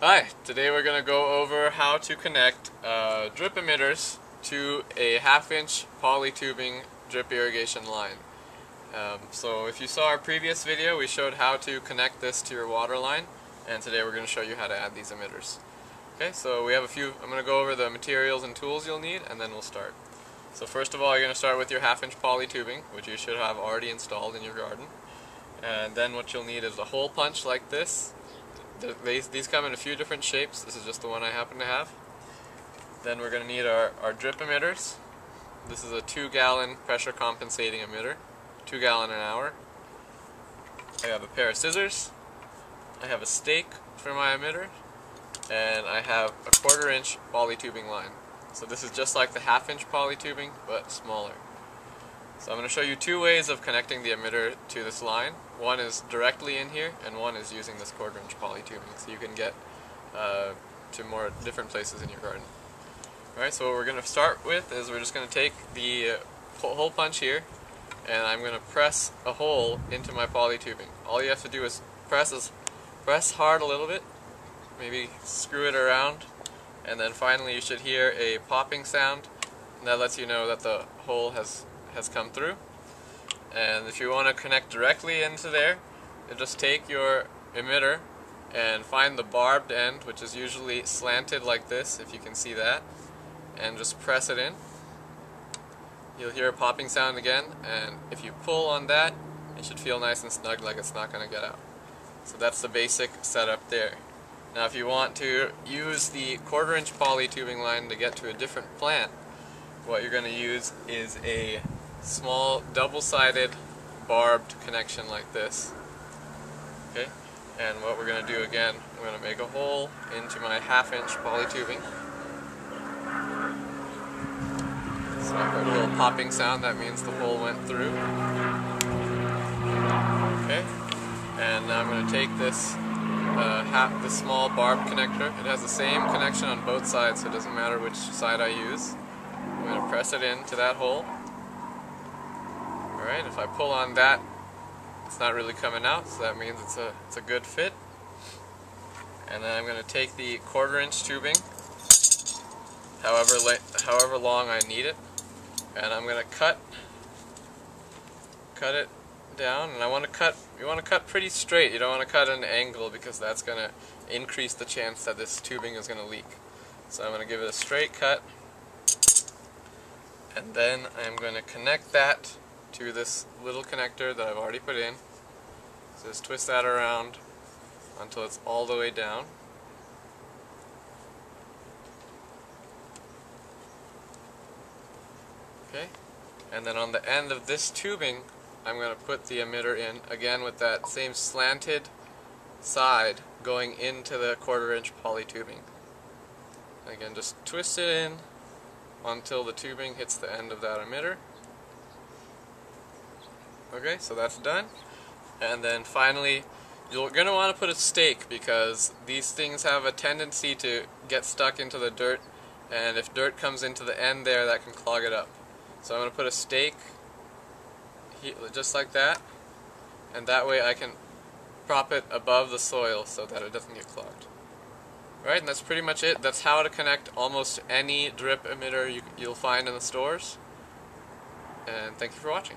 Hi, today we're going to go over how to connect drip emitters to a 1/2-inch poly tubing drip irrigation line. So if you saw our previous video, we showed how to connect this to your water line, and today we're going to show you how to add these emitters. Okay, so we have a few. I'm going to go over the materials and tools you'll need, and then we'll start. So first of all, you're going to start with your 1/2-inch poly tubing, which you should have already installed in your garden. And then what you'll need is a hole punch like this. These come in a few different shapes. This is just the one I happen to have. Then we're going to need our drip emitters. This is a 2-gallon pressure compensating emitter, 2 gallon an hour. I have a pair of scissors. I have a stake for my emitter, and I have a 1/4-inch poly tubing line. So this is just like the 1/2-inch poly tubing, but smaller. So I'm going to show you two ways of connecting the emitter to this line. One is directly in here, and one is using this 1/4-inch poly tubing, so you can get to more different places in your garden. Alright, so what we're going to start with is we're just going to take the hole punch here, and I'm going to press a hole into my poly tubing. All you have to do is press hard a little bit, maybe screw it around, and then finally you should hear a popping sound, and that lets you know that the hole has come through. And if you want to connect directly into there, you just take your emitter and find the barbed end, which is usually slanted like this, if you can see that, and just press it in. You'll hear a popping sound again, and if you pull on that, it should feel nice and snug, like it's not going to get out. So that's the basic setup there. Now if you want to use the 1/4-inch poly tubing line to get to a different plant, what you're going to use is a small double-sided barbed connection like this. Okay, and what we're going to do again, I'm going to make a hole into my 1/2-inch poly tubing. So I heard a little popping sound, that means the hole went through. Okay, and now I'm going to take this this small barbed connector. It has the same connection on both sides, so it doesn't matter which side I use. I'm going to press it into that hole. Alright, if I pull on that, it's not really coming out, so that means it's a good fit. And then I'm going to take the 1/4-inch tubing, however long I need it, and I'm going to cut it down. And you want to cut pretty straight. You don't want to cut at an angle, because that's going to increase the chance that this tubing is going to leak. So I'm going to give it a straight cut, and then I'm going to connect that to this little connector that I've already put in. So just twist that around until it's all the way down. Okay, and then on the end of this tubing, I'm going to put the emitter in, again with that same slanted side going into the 1/4-inch poly tubing. Again, just twist it in until the tubing hits the end of that emitter. Okay, so that's done. And then finally, you're going to want to put a stake, because these things have a tendency to get stuck into the dirt, and if dirt comes into the end there, that can clog it up. So I'm going to put a stake just like that, and that way I can prop it above the soil so that it doesn't get clogged. Alright, and that's pretty much it. That's how to connect almost any drip emitter you'll find in the stores. And thank you for watching.